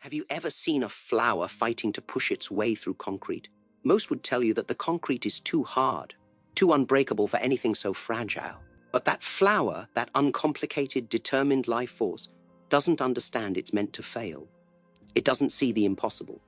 Have you ever seen a flower fighting to push its way through concrete? Most would tell you that the concrete is too hard, too unbreakable for anything so fragile. But that flower, that uncomplicated, determined life force, doesn't understand it's meant to fail. It doesn't see the impossible.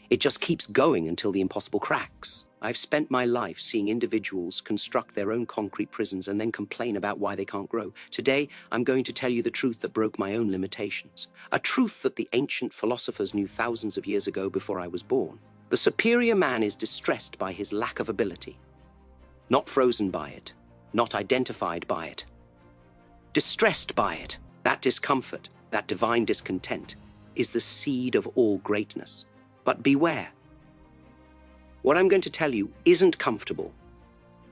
It just keeps going until the impossible cracks. I've spent my life seeing individuals construct their own concrete prisons and then complain about why they can't grow. Today, I'm going to tell you the truth that broke my own limitations. A truth that the ancient philosophers knew thousands of years ago before I was born. The superior man is distressed by his lack of ability, not frozen by it, not identified by it. Distressed by it, that discomfort, that divine discontent, is the seed of all greatness. But beware. What I'm going to tell you isn't comfortable.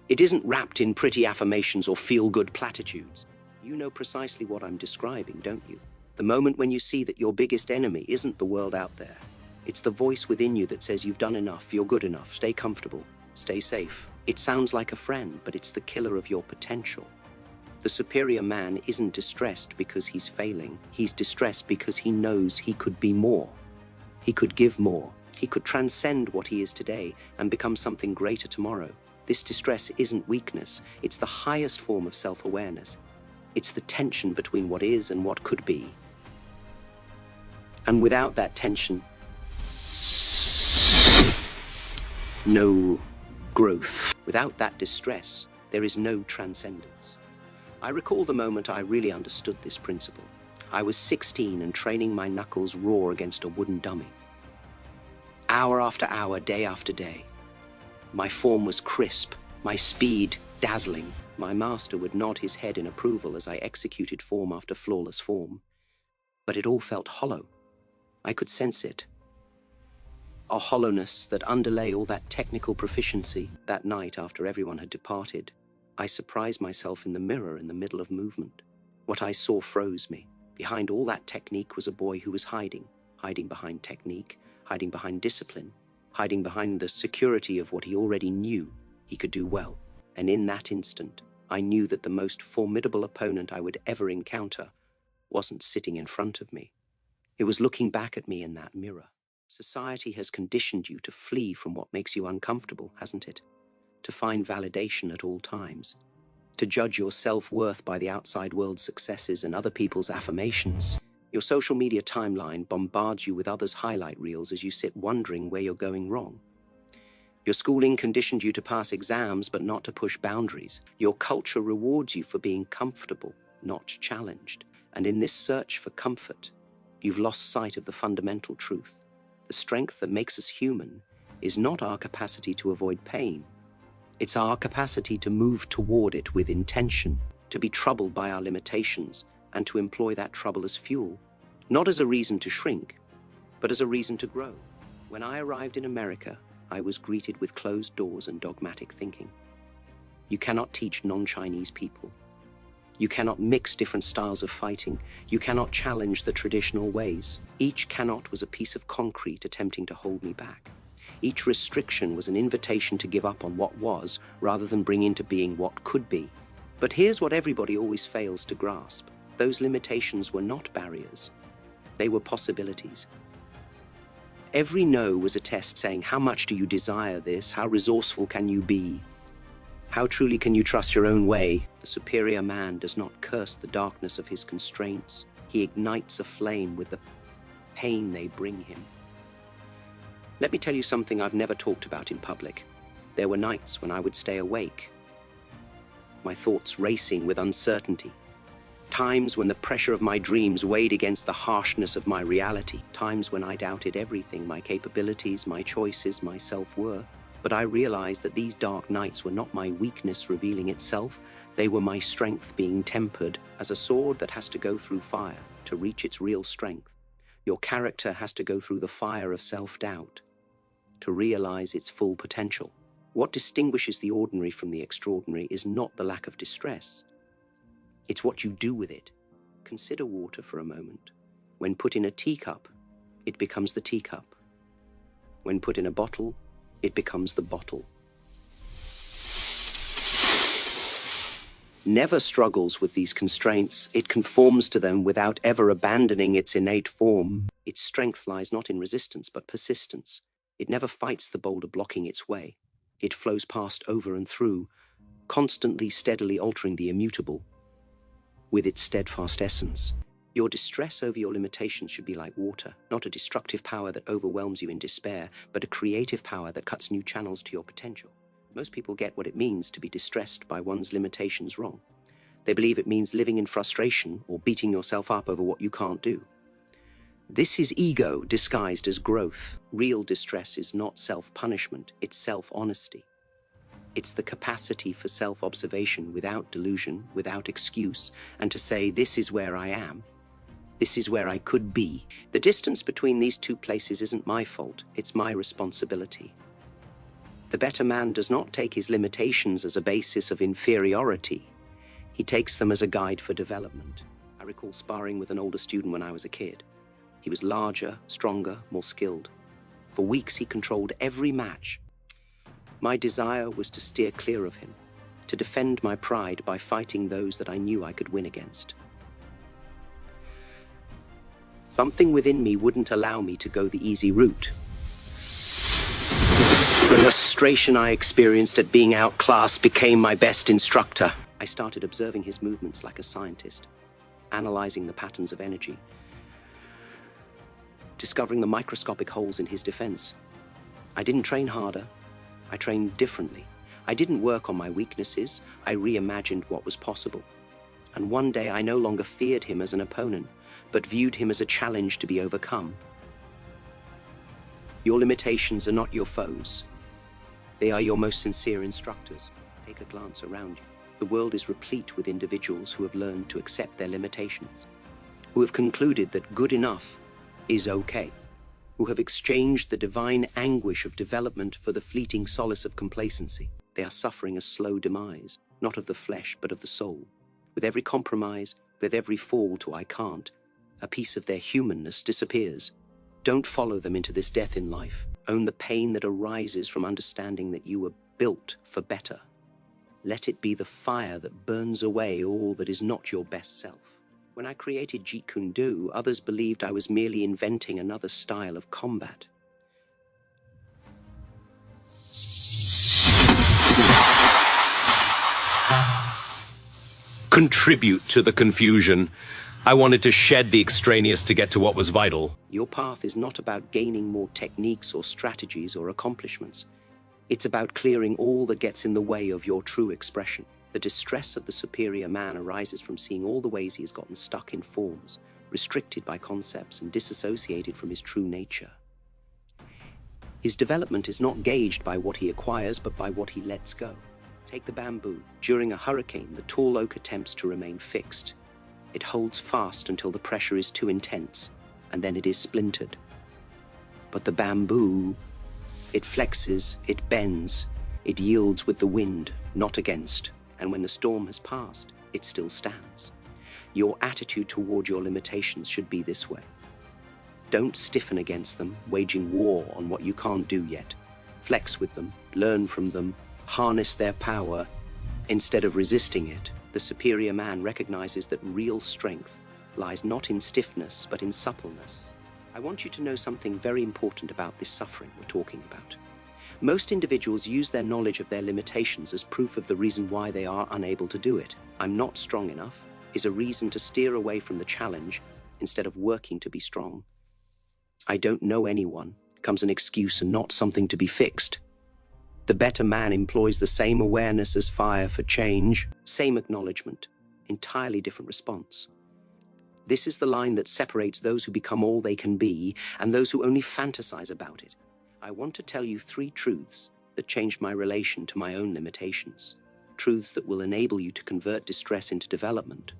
It isn't wrapped in pretty affirmations or feel-good platitudes. You know precisely what I'm describing, don't you? The moment when you see that your biggest enemy isn't the world out there. It's the voice within you that says you've done enough, you're good enough, stay comfortable, stay safe. It sounds like a friend, but it's the killer of your potential. The superior man isn't distressed because he's failing. He's distressed because he knows he could be more. He could give more. He could transcend what he is today and become something greater tomorrow. This distress isn't weakness. It's the highest form of self-awareness. It's the tension between what is and what could be. And without that tension, no growth. Without that distress, there is no transcendence. I recall the moment I really understood this principle. I was 16 and training my knuckles raw against a wooden dummy. Hour after hour, day after day. My form was crisp, my speed dazzling. My master would nod his head in approval as I executed form after flawless form. But it all felt hollow. I could sense it. A hollowness that underlay all that technical proficiency. That night, after everyone had departed, I surprised myself in the mirror in the middle of movement. What I saw froze me. Behind all that technique was a boy who was hiding behind technique, hiding behind discipline, hiding behind the security of what he already knew he could do well. And in that instant, I knew that the most formidable opponent I would ever encounter wasn't sitting in front of me. It was looking back at me in that mirror. Society has conditioned you to flee from what makes you uncomfortable, hasn't it? To find validation at all times. To judge your self-worth by the outside world's successes and other people's affirmations. Your social media timeline bombards you with others' highlight reels as you sit wondering where you're going wrong. Your schooling conditioned you to pass exams but not to push boundaries. Your culture rewards you for being comfortable, not challenged. And in this search for comfort, you've lost sight of the fundamental truth. The strength that makes us human is not our capacity to avoid pain. It's our capacity to move toward it with intention, to be troubled by our limitations, and to employ that trouble as fuel, not as a reason to shrink, but as a reason to grow. When I arrived in America, I was greeted with closed doors and dogmatic thinking. You cannot teach non-Chinese people. You cannot mix different styles of fighting. You cannot challenge the traditional ways. Each cannot was a piece of concrete attempting to hold me back. Each restriction was an invitation to give up on what was, rather than bring into being what could be. But here's what everybody always fails to grasp. Those limitations were not barriers. They were possibilities. Every no was a test saying, how much do you desire this? How resourceful can you be? How truly can you trust your own way? The superior man does not curse the darkness of his constraints. He ignites a flame with the pain they bring him. Let me tell you something I've never talked about in public. There were nights when I would stay awake, my thoughts racing with uncertainty. Times when the pressure of my dreams weighed against the harshness of my reality. Times when I doubted everything, my capabilities, my choices, my self-worth. But I realized that these dark nights were not my weakness revealing itself. They were my strength being tempered as a sword that has to go through fire to reach its real strength. Your character has to go through the fire of self-doubt to realize its full potential. What distinguishes the ordinary from the extraordinary is not the lack of distress. It's what you do with it. Consider water for a moment. When put in a teacup, it becomes the teacup. When put in a bottle, it becomes the bottle. never struggles with these constraints. It conforms to them without ever abandoning its innate form. Its strength lies not in resistance, but persistence. It never fights the boulder blocking its way. It flows past, over and through, constantly, steadily altering the immutable with its steadfast essence. Your distress over your limitations should be like water, not a destructive power that overwhelms you in despair, but a creative power that cuts new channels to your potential. Most people get what it means to be distressed by one's limitations wrong. They believe it means living in frustration or beating yourself up over what you can't do. This is ego disguised as growth. Real distress is not self-punishment, it's self-honesty. It's the capacity for self-observation without delusion, without excuse, and to say, this is where I am. This is where I could be. The distance between these two places isn't my fault, it's my responsibility. The better man does not take his limitations as a basis of inferiority. He takes them as a guide for development. I recall sparring with an older student when I was a kid. He was larger, stronger, more skilled. For weeks he controlled every match. My desire was to steer clear of him, to defend my pride by fighting those that I knew I could win against. Something within me wouldn't allow me to go the easy route. The frustration I experienced at being outclassed became my best instructor. I started observing his movements like a scientist, analyzing the patterns of energy, discovering the microscopic holes in his defense. I didn't train harder. I trained differently. I didn't work on my weaknesses. I reimagined what was possible. And one day I no longer feared him as an opponent, but viewed him as a challenge to be overcome. Your limitations are not your foes. They are your most sincere instructors. Take a glance around you. The world is replete with individuals who have learned to accept their limitations, who have concluded that good enough is okay, who have exchanged the divine anguish of development for the fleeting solace of complacency. They are suffering a slow demise, not of the flesh, but of the soul. With every compromise, with every fall to I can't, a piece of their humanness disappears. Don't follow them into this death in life. Own the pain that arises from understanding that you were built for better. Let it be the fire that burns away all that is not your best self. When I created Jeet Kune Do, others believed I was merely inventing another style of combat. Contribute to the confusion. I wanted to shed the extraneous to get to what was vital. Your path is not about gaining more techniques or strategies or accomplishments. It's about clearing all that gets in the way of your true expression. The distress of the superior man arises from seeing all the ways he has gotten stuck in forms, restricted by concepts, and disassociated from his true nature. His development is not gauged by what he acquires, but by what he lets go. Take the bamboo. During a hurricane, the tall oak attempts to remain fixed. It holds fast until the pressure is too intense, and then it is splintered. But the bamboo, it flexes, it bends, it yields with the wind, not against. And when the storm has passed, it still stands. Your attitude toward your limitations should be this way. Don't stiffen against them, waging war on what you can't do yet. Flex with them, learn from them, harness their power. Instead of resisting it, the superior man recognizes that real strength lies not in stiffness, but in suppleness. I want you to know something very important about this suffering we're talking about. Most individuals use their knowledge of their limitations as proof of the reason why they are unable to do it. I'm not strong enough is a reason to steer away from the challenge instead of working to be strong. I don't know anyone comes an excuse and not something to be fixed. The better man employs the same awareness as fire for change, same acknowledgement, entirely different response. This is the line that separates those who become all they can be and those who only fantasize about it. I want to tell you 3 truths that changed my relation to my own limitations. Truths that will enable you to convert distress into development.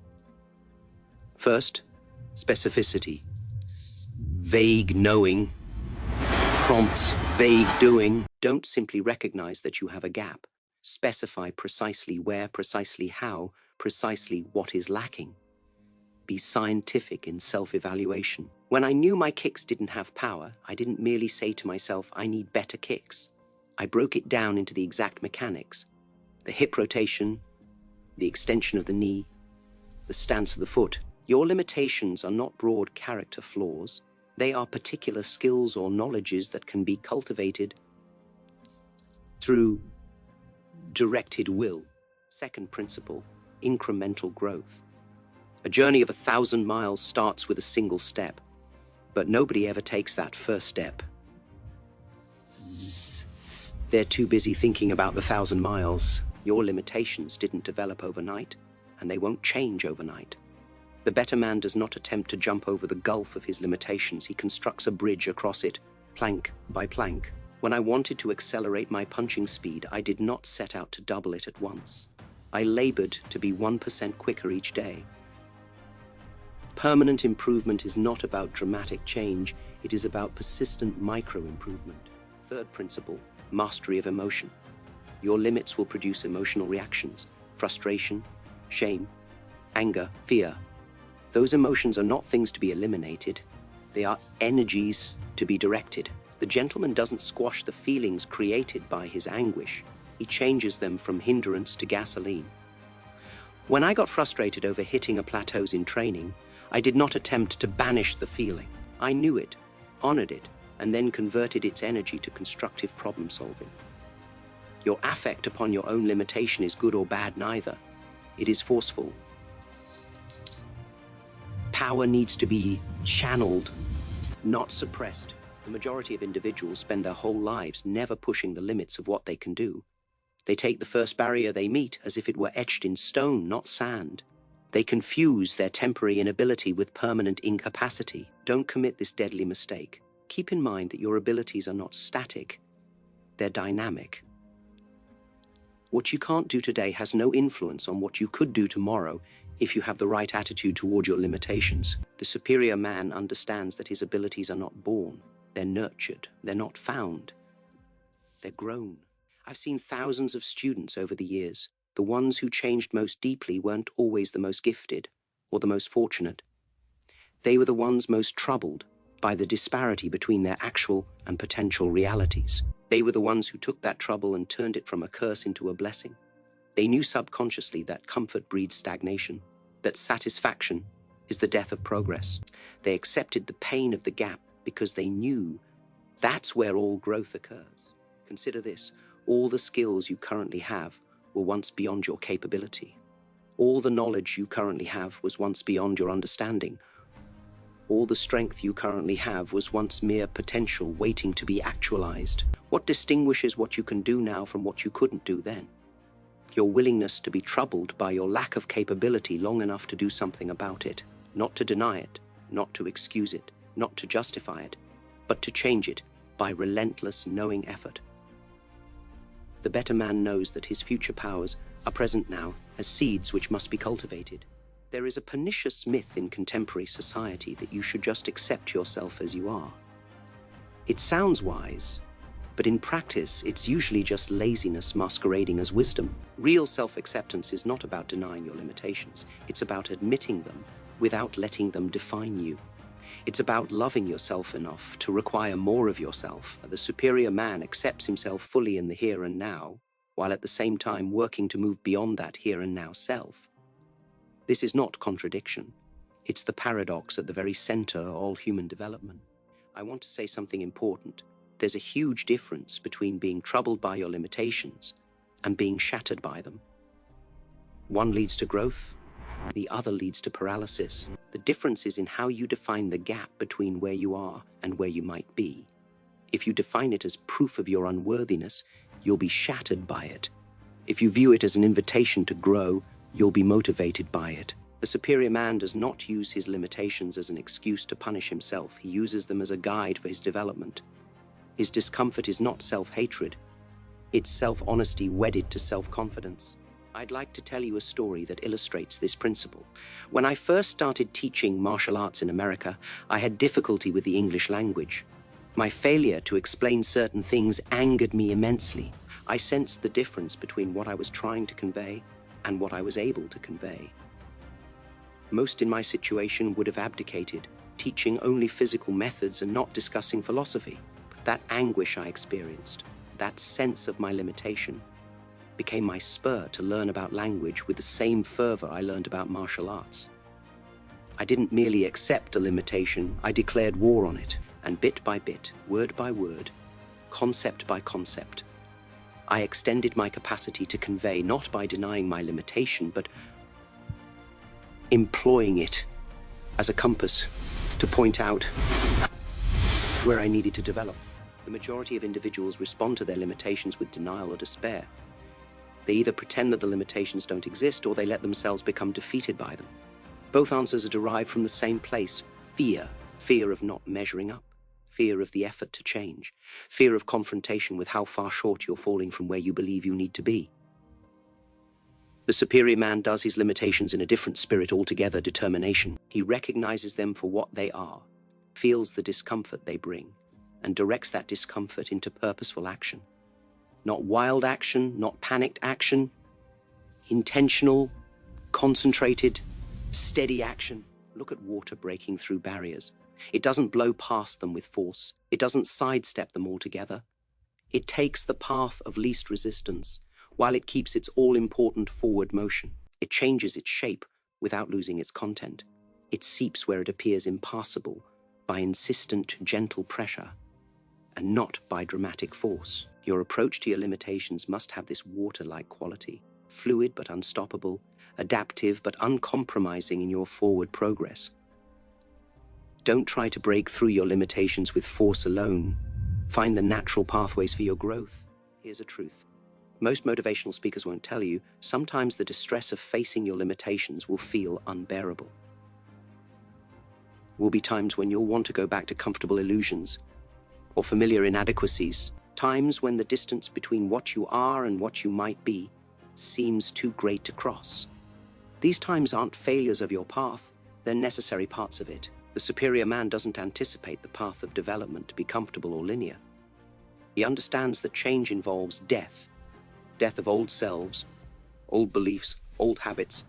First, specificity. Vague knowing, prompts vague doing. Don't simply recognize that you have a gap. Specify precisely where, precisely how, precisely what is lacking. Be scientific in self-evaluation. When I knew my kicks didn't have power, I didn't merely say to myself, I need better kicks. I broke it down into the exact mechanics. The hip rotation, the extension of the knee, the stance of the foot. Your limitations are not broad character flaws. They are particular skills or knowledges that can be cultivated through directed will. Second principle, incremental growth. A journey of 1,000 miles starts with a single step, but nobody ever takes that first step. They're too busy thinking about the 1,000 miles. Your limitations didn't develop overnight, and they won't change overnight. The better man does not attempt to jump over the gulf of his limitations. He constructs a bridge across it, plank by plank. When I wanted to accelerate my punching speed, I did not set out to double it at once. I labored to be 1% quicker each day. Permanent improvement is not about dramatic change. It is about persistent micro-improvement. Third principle, mastery of emotion. Your limits will produce emotional reactions, frustration, shame, anger, fear. Those emotions are not things to be eliminated. They are energies to be directed. The gentleman doesn't squash the feelings created by his anguish. He changes them from hindrance to gasoline. When I got frustrated over hitting a plateaus in training, I did not attempt to banish the feeling. I knew it, honored it, and then converted its energy to constructive problem solving. Your affect upon your own limitation is good or bad neither. It is forceful. Power needs to be channeled, not suppressed. The majority of individuals spend their whole lives never pushing the limits of what they can do. They take the first barrier they meet as if it were etched in stone, not sand. They confuse their temporary inability with permanent incapacity. Don't commit this deadly mistake. Keep in mind that your abilities are not static. They're dynamic. What you can't do today has no influence on what you could do tomorrow if you have the right attitude toward your limitations. The superior man understands that his abilities are not born. They're nurtured. They're not found. They're grown. I've seen thousands of students over the years. The ones who changed most deeply weren't always the most gifted or the most fortunate. They were the ones most troubled by the disparity between their actual and potential realities. They were the ones who took that trouble and turned it from a curse into a blessing. They knew subconsciously that comfort breeds stagnation, that satisfaction is the death of progress. They accepted the pain of the gap because they knew that's where all growth occurs. Consider this: all the skills you currently have were once beyond your capability. All the knowledge you currently have was once beyond your understanding. All the strength you currently have was once mere potential waiting to be actualized. What distinguishes what you can do now from what you couldn't do then? Your willingness to be troubled by your lack of capability long enough to do something about it, not to deny it, not to excuse it, not to justify it, but to change it by relentless knowing effort. The better man knows that his future powers are present now as seeds which must be cultivated. There is a pernicious myth in contemporary society that you should just accept yourself as you are. It sounds wise, but in practice, it's usually just laziness masquerading as wisdom. Real self-acceptance is not about denying your limitations. It's about admitting them without letting them define you. It's about loving yourself enough to require more of yourself. The superior man accepts himself fully in the here and now, while at the same time working to move beyond that here and now self. This is not contradiction. It's the paradox at the very center of all human development. I want to say something important. There's a huge difference between being troubled by your limitations and being shattered by them. One leads to growth, the other leads to paralysis. The difference is in how you define the gap between where you are and where you might be. If you define it as proof of your unworthiness, you'll be shattered by it. If you view it as an invitation to grow, you'll be motivated by it. The superior man does not use his limitations as an excuse to punish himself. He uses them as a guide for his development. His discomfort is not self-hatred. It's self-honesty wedded to self-confidence. I'd like to tell you a story that illustrates this principle. When I first started teaching martial arts in America, I had difficulty with the English language. My failure to explain certain things angered me immensely. I sensed the difference between what I was trying to convey and what I was able to convey. Most in my situation would have abdicated, teaching only physical methods and not discussing philosophy. But that anguish I experienced, that sense of my limitation, became my spur to learn about language with the same fervor I learned about martial arts. I didn't merely accept a limitation, I declared war on it, and bit by bit, word by word, concept by concept, I extended my capacity to convey, not by denying my limitation, but employing it as a compass to point out where I needed to develop. The majority of individuals respond to their limitations with denial or despair. They either pretend that the limitations don't exist or they let themselves become defeated by them. Both answers are derived from the same place: fear. Fear of not measuring up. Fear of the effort to change. Fear of confrontation with how far short you're falling from where you believe you need to be. The superior man does his limitations in a different spirit altogether: determination. He recognizes them for what they are, feels the discomfort they bring, and directs that discomfort into purposeful action. Not wild action, not panicked action, intentional, concentrated, steady action. Look at water breaking through barriers. It doesn't blow past them with force. It doesn't sidestep them altogether. It takes the path of least resistance, while it keeps its all-important forward motion. It changes its shape without losing its content. It seeps where it appears impassable by insistent, gentle pressure, and not by dramatic force. Your approach to your limitations must have this water-like quality: fluid but unstoppable, adaptive but uncompromising in your forward progress. Don't try to break through your limitations with force alone. Find the natural pathways for your growth. Here's a truth. Most motivational speakers won't tell you, sometimes the distress of facing your limitations will feel unbearable. Will be times when you'll want to go back to comfortable illusions or familiar inadequacies, times when the distance between what you are and what you might be seems too great to cross. These times aren't failures of your path, they're necessary parts of it. The superior man doesn't anticipate the path of development to be comfortable or linear. He understands that change involves death of old selves, old beliefs, old habits,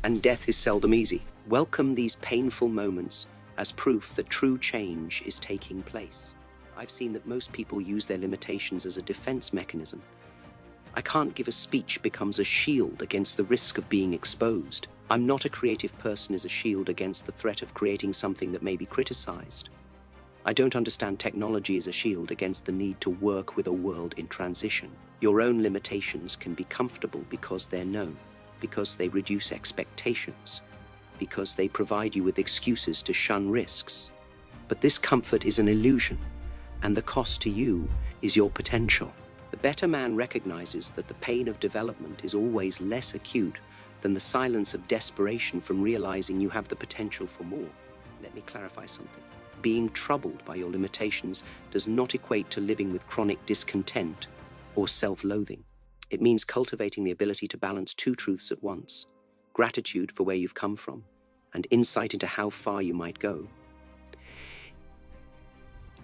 and death is seldom easy. Welcome these painful moments as proof that true change is taking place. I've seen that most people use their limitations as a defense mechanism. I can't give a speech becomes a shield against the risk of being exposed. I'm not a creative person is a shield against the threat of creating something that may be criticized. I don't understand technology as a shield against the need to work with a world in transition. Your own limitations can be comfortable because they're known, because they reduce expectations, because they provide you with excuses to shun risks. But this comfort is an illusion, and the cost to you is your potential. The better man recognizes that the pain of development is always less acute than the silence of desperation from realizing you have the potential for more. Let me clarify something. Being troubled by your limitations does not equate to living with chronic discontent or self-loathing. It means cultivating the ability to balance two truths at once: gratitude for where you've come from and insight into how far you might go.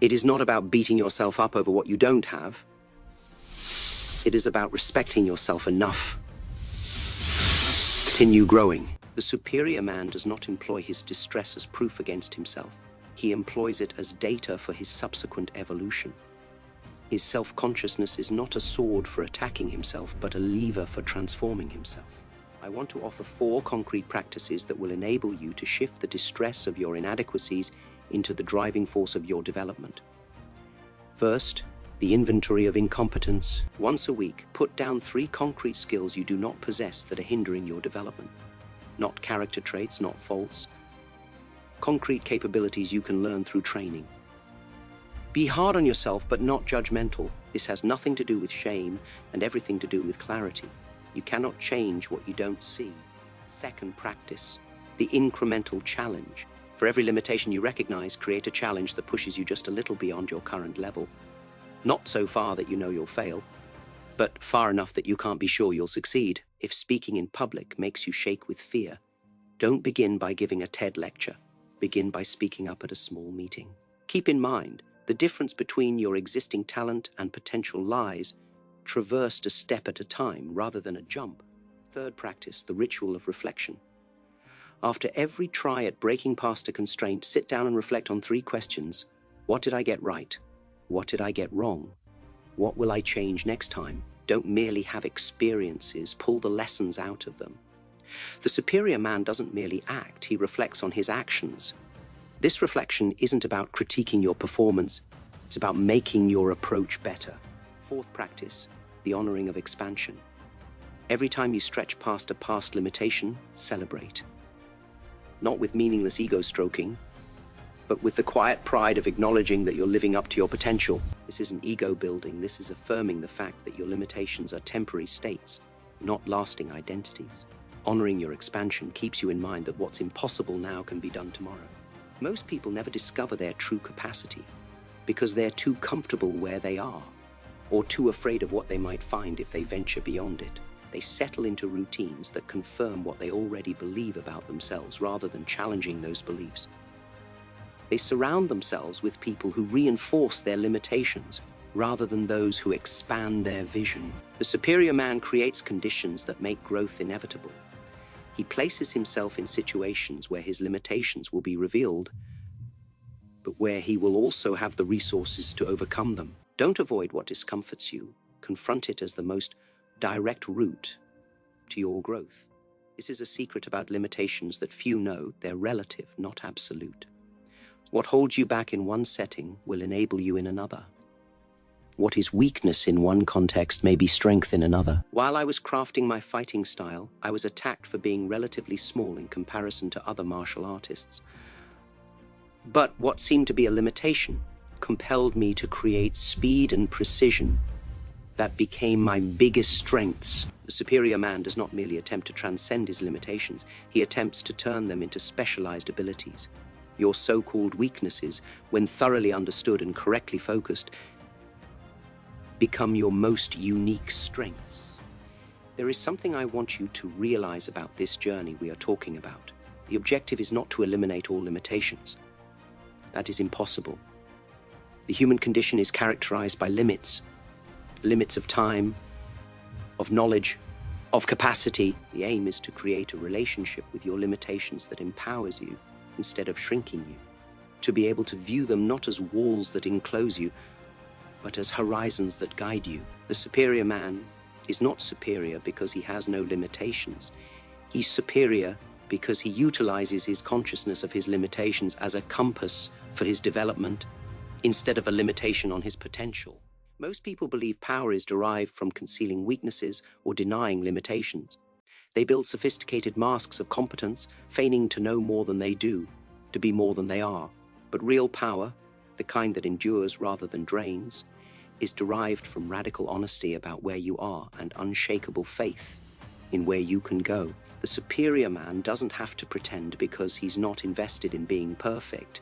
It is not about beating yourself up over what you don't have. It is about respecting yourself enough to continue growing. The superior man does not employ his distress as proof against himself. He employs it as data for his subsequent evolution. His self-consciousness is not a sword for attacking himself, but a lever for transforming himself. I want to offer 4 concrete practices that will enable you to shift the distress of your inadequacies into the driving force of your development. First, the inventory of incompetence. Once a week, put down 3 concrete skills you do not possess that are hindering your development. Not character traits, not faults. Concrete capabilities you can learn through training. Be hard on yourself, but not judgmental. This has nothing to do with shame and everything to do with clarity. You cannot change what you don't see. Second practice, the incremental challenge. For every limitation you recognize, create a challenge that pushes you just a little beyond your current level. Not so far that you know you'll fail, but far enough that you can't be sure you'll succeed. If speaking in public makes you shake with fear, don't begin by giving a TED lecture. Begin by speaking up at a small meeting. Keep in mind, the difference between your existing talent and potential lies traversed a step at a time rather than a jump. Third practice, the ritual of reflection. After every try at breaking past a constraint, sit down and reflect on 3 questions. What did I get right? What did I get wrong? What will I change next time? Don't merely have experiences, pull the lessons out of them. The superior man doesn't merely act, he reflects on his actions. This reflection isn't about critiquing your performance, it's about making your approach better. Fourth practice, the honoring of expansion. Every time you stretch past a past limitation, celebrate. Not with meaningless ego stroking, but with the quiet pride of acknowledging that you're living up to your potential. This isn't ego building, this is affirming the fact that your limitations are temporary states, not lasting identities. Honoring your expansion keeps you in mind that what's impossible now can be done tomorrow. Most people never discover their true capacity because they're too comfortable where they are, or too afraid of what they might find if they venture beyond it. They settle into routines that confirm what they already believe about themselves rather than challenging those beliefs. They surround themselves with people who reinforce their limitations rather than those who expand their vision. The superior man creates conditions that make growth inevitable. He places himself in situations where his limitations will be revealed, but where he will also have the resources to overcome them. Don't avoid what discomforts you. Confront it as the most direct route to your growth. This is a secret about limitations that few know. They're relative, not absolute. What holds you back in one setting will enable you in another. What is weakness in one context may be strength in another. While I was crafting my fighting style, I was attacked for being relatively small in comparison to other martial artists. But what seemed to be a limitation compelled me to create speed and precision that became my biggest strengths. The superior man does not merely attempt to transcend his limitations, he attempts to turn them into specialized abilities. Your so-called weaknesses, when thoroughly understood and correctly focused, become your most unique strengths. There is something I want you to realize about this journey we are talking about. The objective is not to eliminate all limitations. That is impossible. The human condition is characterized by limits of time, of knowledge, of capacity. The aim is to create a relationship with your limitations that empowers you instead of shrinking you, to be able to view them not as walls that enclose you, but as horizons that guide you. The superior man is not superior because he has no limitations. He's superior because he utilizes his consciousness of his limitations as a compass for his development instead of a limitation on his potential. Most people believe power is derived from concealing weaknesses or denying limitations. They build sophisticated masks of competence, feigning to know more than they do, to be more than they are. But real power, the kind that endures rather than drains, is derived from radical honesty about where you are and unshakable faith in where you can go. The superior man doesn't have to pretend because he's not invested in being perfect.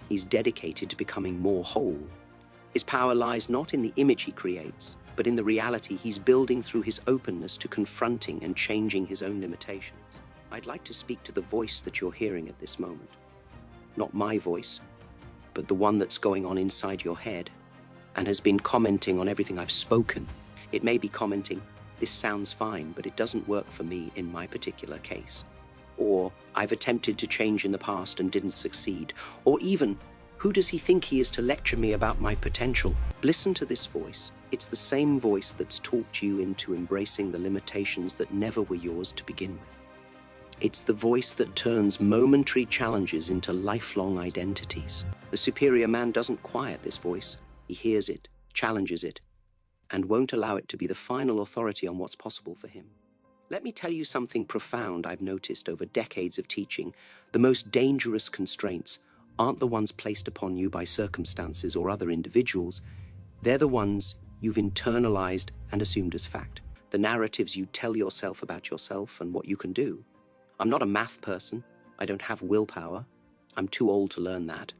He's dedicated to becoming more whole. His power lies not in the image he creates, but in the reality he's building through his openness to confronting and changing his own limitations. I'd like to speak to the voice that you're hearing at this moment. Not my voice, but the one that's going on inside your head and has been commenting on everything I've spoken. It may be commenting, "This sounds fine, but it doesn't work for me in my particular case." Or, "I've attempted to change in the past and didn't succeed." Or even, "Who does he think he is to lecture me about my potential?" Listen to this voice. It's the same voice that's talked you into embracing the limitations that never were yours to begin with. It's the voice that turns momentary challenges into lifelong identities. The superior man doesn't quiet this voice. He hears it, challenges it, and won't allow it to be the final authority on what's possible for him. Let me tell you something profound I've noticed over decades of teaching. The most dangerous constraints aren't the ones placed upon you by circumstances or other individuals. They're the ones you've internalized and assumed as fact. The narratives you tell yourself about yourself and what you can do. I'm not a math person. I don't have willpower. I'm too old to learn that.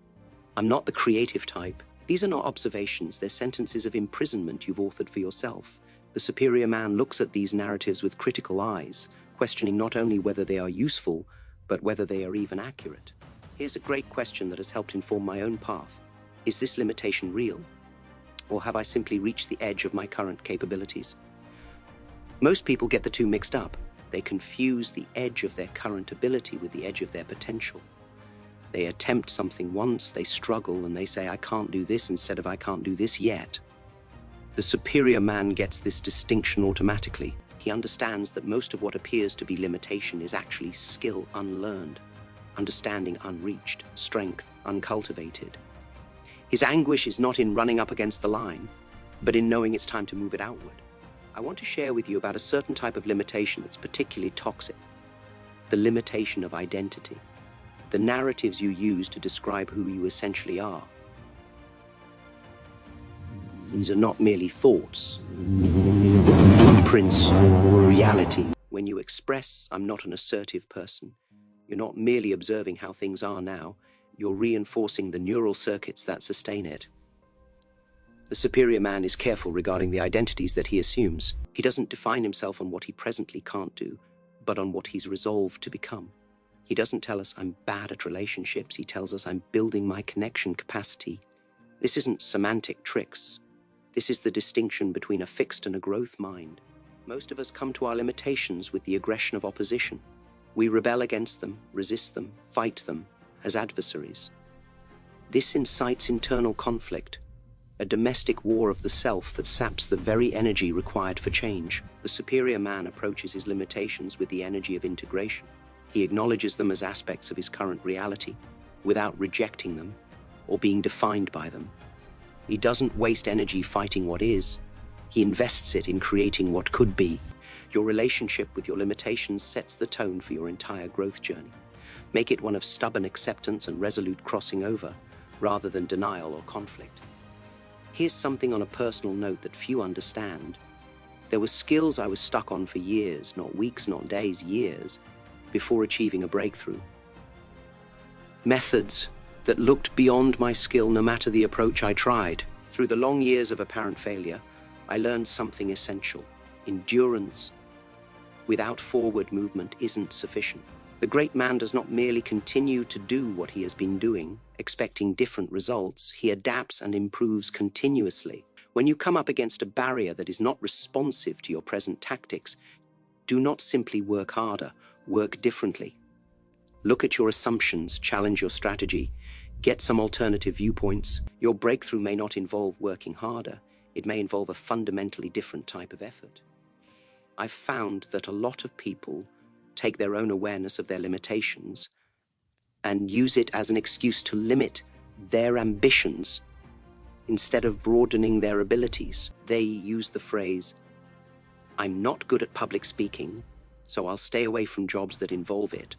I'm not the creative type. These are not observations. They're sentences of imprisonment you've authored for yourself. The superior man looks at these narratives with critical eyes, questioning not only whether they are useful, but whether they are even accurate. Here's a great question that has helped inform my own path. Is this limitation real? Or have I simply reached the edge of my current capabilities? Most people get the two mixed up. They confuse the edge of their current ability with the edge of their potential. They attempt something once, they struggle, and they say, "I can't do this," instead of "I can't do this yet." The superior man gets this distinction automatically. He understands that most of what appears to be limitation is actually skill unlearned, understanding unreached, strength uncultivated. His anguish is not in running up against the line, but in knowing it's time to move it outward. I want to share with you about a certain type of limitation that's particularly toxic. The limitation of identity. The narratives you use to describe who you essentially are. These are not merely thoughts, blueprints, reality. When you express, "I'm not an assertive person," you're not merely observing how things are now, you're reinforcing the neural circuits that sustain it. The superior man is careful regarding the identities that he assumes. He doesn't define himself on what he presently can't do, but on what he's resolved to become. He doesn't tell us, "I'm bad at relationships." He tells us, "I'm building my connection capacity." This isn't semantic tricks. This is the distinction between a fixed and a growth mind. Most of us come to our limitations with the aggression of opposition. We rebel against them, resist them, fight them as adversaries. This incites internal conflict, a domestic war of the self that saps the very energy required for change. The superior man approaches his limitations with the energy of integration. He acknowledges them as aspects of his current reality, without rejecting them or being defined by them. He doesn't waste energy fighting what is. He invests it in creating what could be. Your relationship with your limitations sets the tone for your entire growth journey. Make it one of stubborn acceptance and resolute crossing over, rather than denial or conflict. Here's something on a personal note that few understand. There were skills I was stuck on for years, not weeks, not days, years, before achieving a breakthrough. Methods that looked beyond my skill no matter the approach I tried. Through the long years of apparent failure, I learned something essential. Endurance without forward movement isn't sufficient. The great man does not merely continue to do what he has been doing, expecting different results. He adapts and improves continuously. When you come up against a barrier that is not responsive to your present tactics, do not simply work harder, work differently. Look at your assumptions, challenge your strategy, get some alternative viewpoints. Your breakthrough may not involve working harder. It may involve a fundamentally different type of effort. I've found that a lot of people take their own awareness of their limitations and use it as an excuse to limit their ambitions instead of broadening their abilities. They use the phrase, "I'm not good at public speaking, so I'll stay away from jobs that involve it,"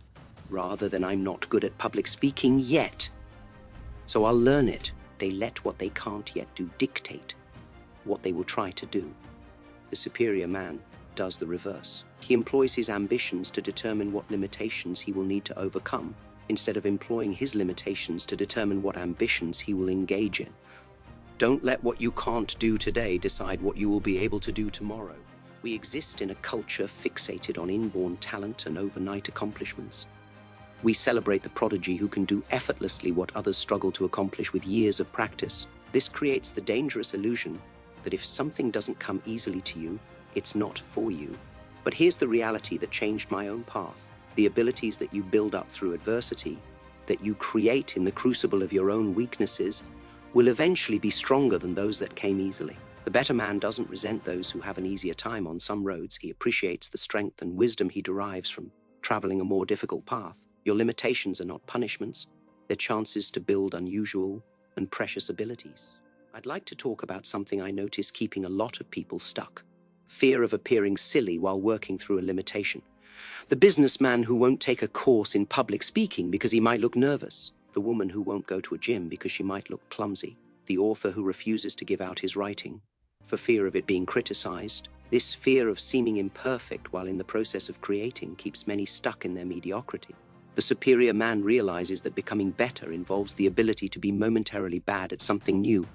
rather than "I'm not good at public speaking yet, so I'll learn it." They let what they can't yet do dictate what they will try to do. The superior man does the reverse. He employs his ambitions to determine what limitations he will need to overcome, instead of employing his limitations to determine what ambitions he will engage in. Don't let what you can't do today decide what you will be able to do tomorrow. We exist in a culture fixated on inborn talent and overnight accomplishments. We celebrate the prodigy who can do effortlessly what others struggle to accomplish with years of practice. This creates the dangerous illusion that if something doesn't come easily to you, it's not for you. But here's the reality that changed my own path. The abilities that you build up through adversity, that you create in the crucible of your own weaknesses, will eventually be stronger than those that came easily. The better man doesn't resent those who have an easier time on some roads. He appreciates the strength and wisdom he derives from traveling a more difficult path. Your limitations are not punishments. They're chances to build unusual and precious abilities. I'd like to talk about something I notice keeping a lot of people stuck. Fear of appearing silly while working through a limitation. The businessman who won't take a course in public speaking because he might look nervous. The woman who won't go to a gym because she might look clumsy. The author who refuses to give out his writing for fear of it being criticized. This fear of seeming imperfect while in the process of creating keeps many stuck in their mediocrity. The superior man realizes that becoming better involves the ability to be momentarily bad at something new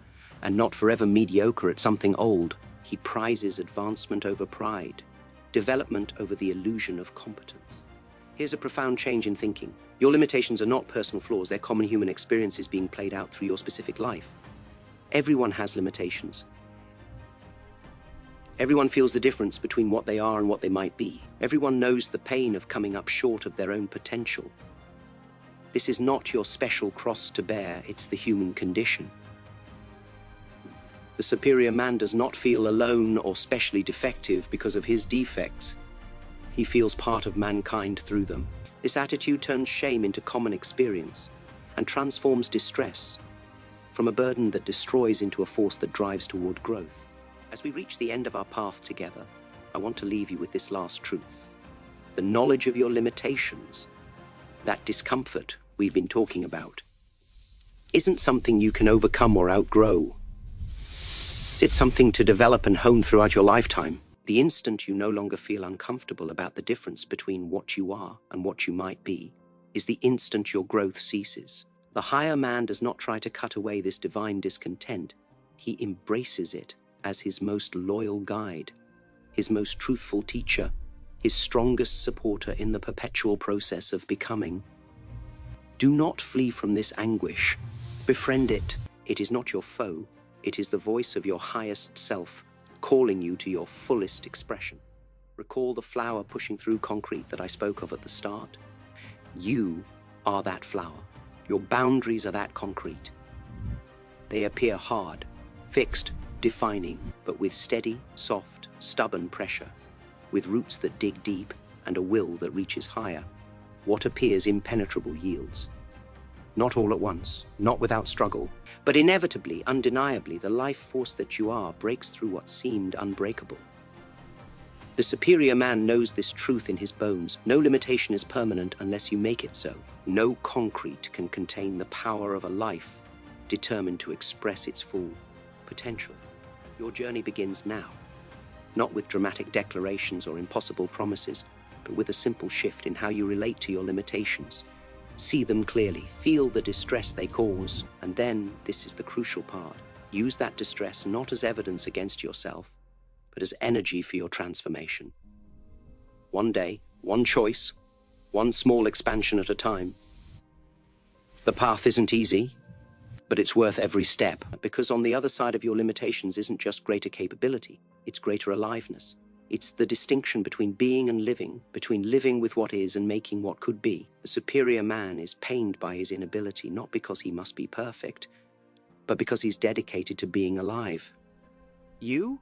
and not forever mediocre at something old. He prizes advancement over pride, development over the illusion of competence. Here's a profound change in thinking. Your limitations are not personal flaws, they're common human experiences being played out through your specific life. Everyone has limitations. Everyone feels the difference between what they are and what they might be. Everyone knows the pain of coming up short of their own potential. This is not your special cross to bear, it's the human condition. The superior man does not feel alone or specially defective because of his defects. He feels part of mankind through them. This attitude turns shame into common experience and transforms distress from a burden that destroys into a force that drives toward growth. As we reach the end of our path together, I want to leave you with this last truth. The knowledge of your limitations, that discomfort we've been talking about, isn't something you can overcome or outgrow. It's something to develop and hone throughout your lifetime. The instant you no longer feel uncomfortable about the difference between what you are and what you might be is the instant your growth ceases. The higher man does not try to cut away this divine discontent. He embraces it as his most loyal guide, his most truthful teacher, his strongest supporter in the perpetual process of becoming. Do not flee from this anguish. Befriend it. It is not your foe. It is the voice of your highest self, calling you to your fullest expression. Recall the flower pushing through concrete that I spoke of at the start. You are that flower. Your boundaries are that concrete. They appear hard, fixed, defining, but with steady, soft, stubborn pressure, with roots that dig deep and a will that reaches higher, what appears impenetrable yields. Not all at once, not without struggle, but inevitably, undeniably, the life force that you are breaks through what seemed unbreakable. The superior man knows this truth in his bones. No limitation is permanent unless you make it so. No concrete can contain the power of a life determined to express its full potential. Your journey begins now, not with dramatic declarations or impossible promises, but with a simple shift in how you relate to your limitations. See them clearly, feel the distress they cause, and then, this is the crucial part, use that distress not as evidence against yourself, but as energy for your transformation. One day, one choice, one small expansion at a time. The path isn't easy, but it's worth every step, because on the other side of your limitations isn't just greater capability, it's greater aliveness. It's the distinction between being and living, between living with what is and making what could be. The superior man is pained by his inability, not because he must be perfect, but because he's dedicated to being alive. You?